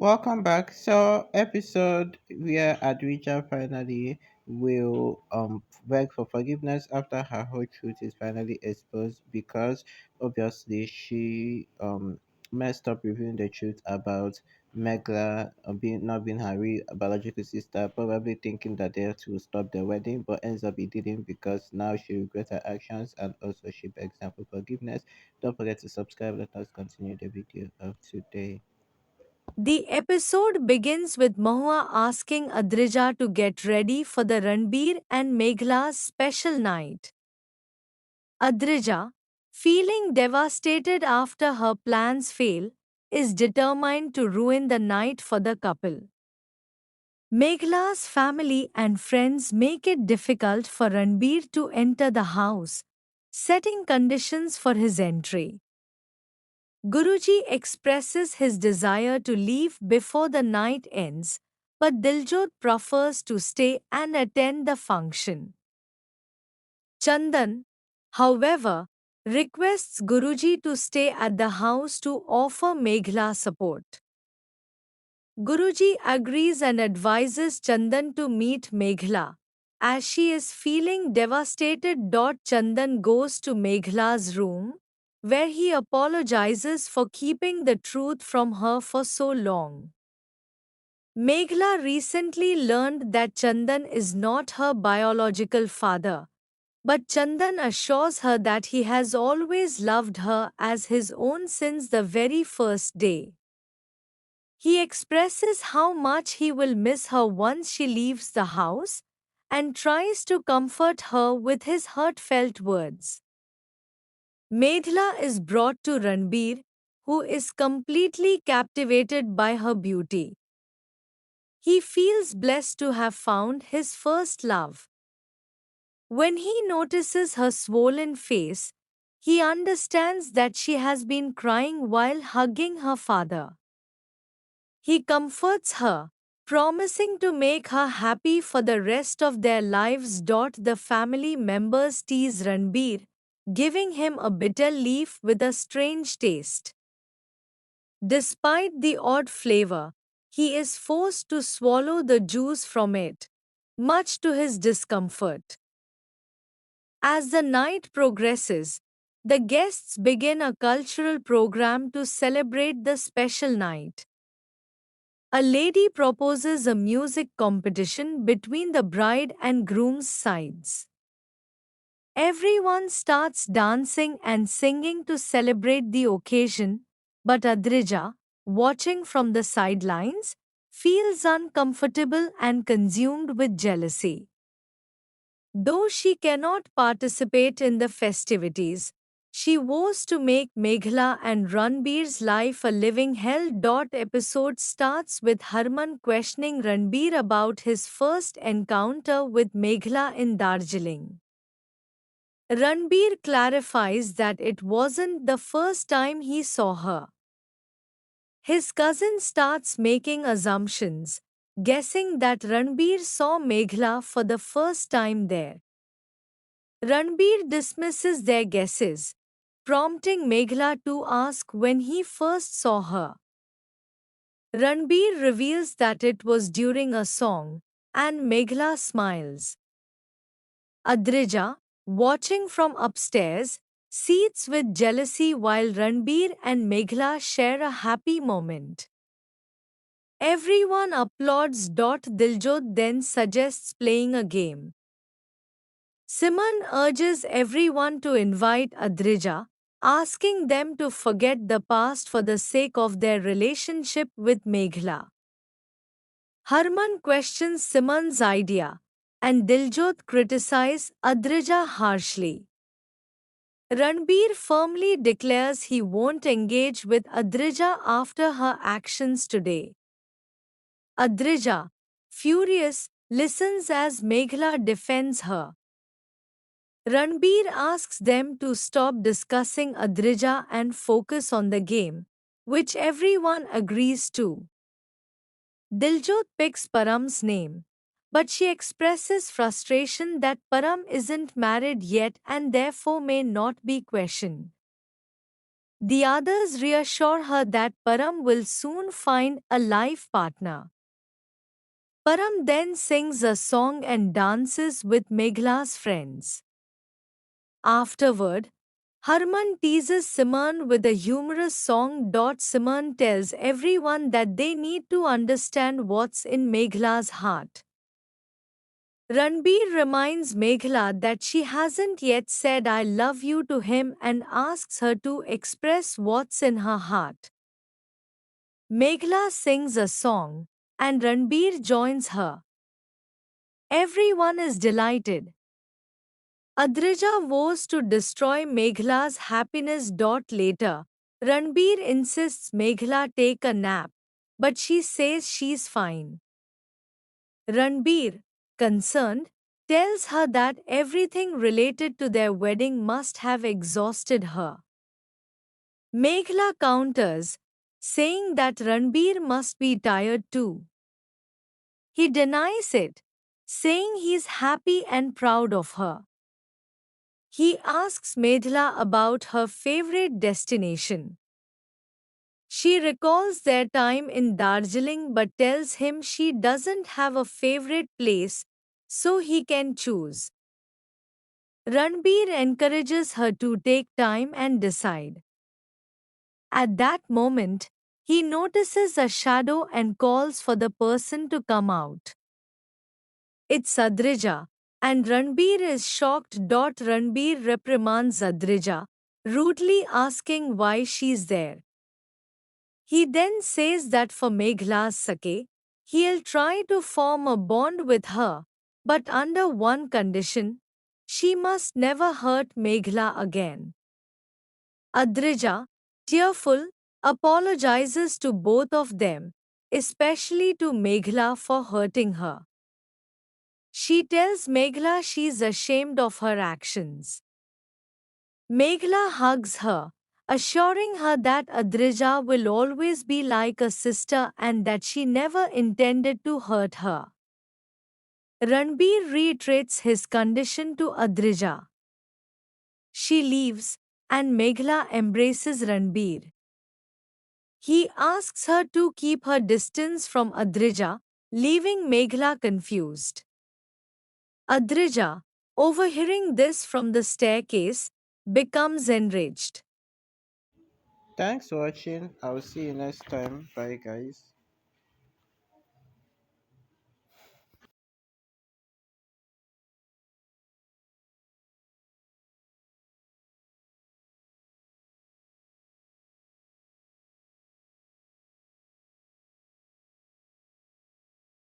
Welcome back. So, episode where Adrija finally will beg for forgiveness after her whole truth is finally exposed because obviously she messed up revealing the truth about Megla being not being her real biological sister, probably thinking that they have to stop the wedding, but ends up it didn't because now she regrets her actions and also she begs them for forgiveness. Don't forget to subscribe. Let us continue the video of today. The episode begins with Mahua asking Adrija to get ready for the Ranbir and Meghla's special night. Adrija, feeling devastated after her plans fail, is determined to ruin the night for the couple. Meghla's family and friends make it difficult for Ranbir to enter the house, setting conditions for his entry. Guruji expresses his desire to leave before the night ends, but Diljot prefers to stay and attend the function. Chandan, however, requests Guruji to stay at the house to offer Meghla support. Guruji agrees and advises Chandan to meet Meghla. As she is feeling devastated, Chandan goes to Meghla's room, where he apologizes for keeping the truth from her for so long. Meghla recently learned that Chandan is not her biological father, but Chandan assures her that he has always loved her as his own since the very first day. He expresses how much he will miss her once she leaves the house and tries to comfort her with his heartfelt words. Medhla is brought to Ranbir, who is completely captivated by her beauty. He feels blessed to have found his first love. When he notices her swollen face, he understands that she has been crying while hugging her father. He comforts her, promising to make her happy for the rest of their lives. The family members tease Ranbir, giving him a bitter leaf with a strange taste. Despite the odd flavor, he is forced to swallow the juice from it, much to his discomfort. As the night progresses, the guests begin a cultural program to celebrate the special night. A lady proposes a music competition between the bride and groom's sides. Everyone starts dancing and singing to celebrate the occasion, but Adrija, watching from the sidelines, feels uncomfortable and consumed with jealousy. Though she cannot participate in the festivities, she vows to make Meghla and Ranbir's life a living hell. Episode starts with Harman questioning Ranbir about his first encounter with Meghla in Darjeeling. Ranbir clarifies that it wasn't the first time he saw her. His cousin starts making assumptions, guessing that Ranbir saw Meghla for the first time there. Ranbir dismisses their guesses, prompting Meghla to ask when he first saw her. Ranbir reveals that it was during a song, and Meghla smiles. Adrija, watching from upstairs, seethes with jealousy while Ranbir and Meghla share a happy moment. Everyone applauds. Diljot then suggests playing a game. Simon urges everyone to invite Adrija, asking them to forget the past for the sake of their relationship with Meghla. Harman questions Simon's idea, and Diljot criticizes Adrija harshly. Ranbir firmly declares he won't engage with Adrija after her actions today. Adrija, furious, listens as Meghla defends her. Ranbir asks them to stop discussing Adrija and focus on the game, which everyone agrees to. Diljot picks Param's name, but she expresses frustration that Param isn't married yet and therefore may not be questioned. The others reassure her that Param will soon find a life partner. Param then sings a song and dances with Meghla's friends. Afterward, Harman teases Simran with a humorous song. Simran tells everyone that they need to understand what's in Meghla's heart. Ranbir reminds Meghla that she hasn't yet said I love you to him and asks her to express what's in her heart. Meghla sings a song, and Ranbir joins her. Everyone is delighted. Adrija vows to destroy Meghla's happiness. Later, Ranbir insists Meghla take a nap, but she says she's fine. Ranbir, concerned, tells her that everything related to their wedding must have exhausted her. Meghla counters, saying that Ranbir must be tired too. He denies it, saying he's happy and proud of her. He asks Medhla about her favorite destination. She recalls their time in Darjeeling but tells him she doesn't have a favorite place, so he can choose. Ranbir encourages her to take time and decide. At that moment, he notices a shadow and calls for the person to come out. It's Adrija, and Ranbir is shocked. Ranbir reprimands Adrija, rudely asking why she's there. He then says that for Meghla's sake, he'll try to form a bond with her, but under one condition: she must never hurt Meghla again. Adrija, tearful, apologizes to both of them, especially to Meghla for hurting her. She tells Meghla she's ashamed of her actions. Meghla hugs her, assuring her that Adrija will always be like a sister and that she never intended to hurt her. Ranbir reiterates his condition to Adrija. She leaves, and Meghla embraces Ranbir. He asks her to keep her distance from Adrija, leaving Meghla confused. Adrija, overhearing this from the staircase, becomes enraged. Thanks for watching. I'll see you next time. Bye, guys.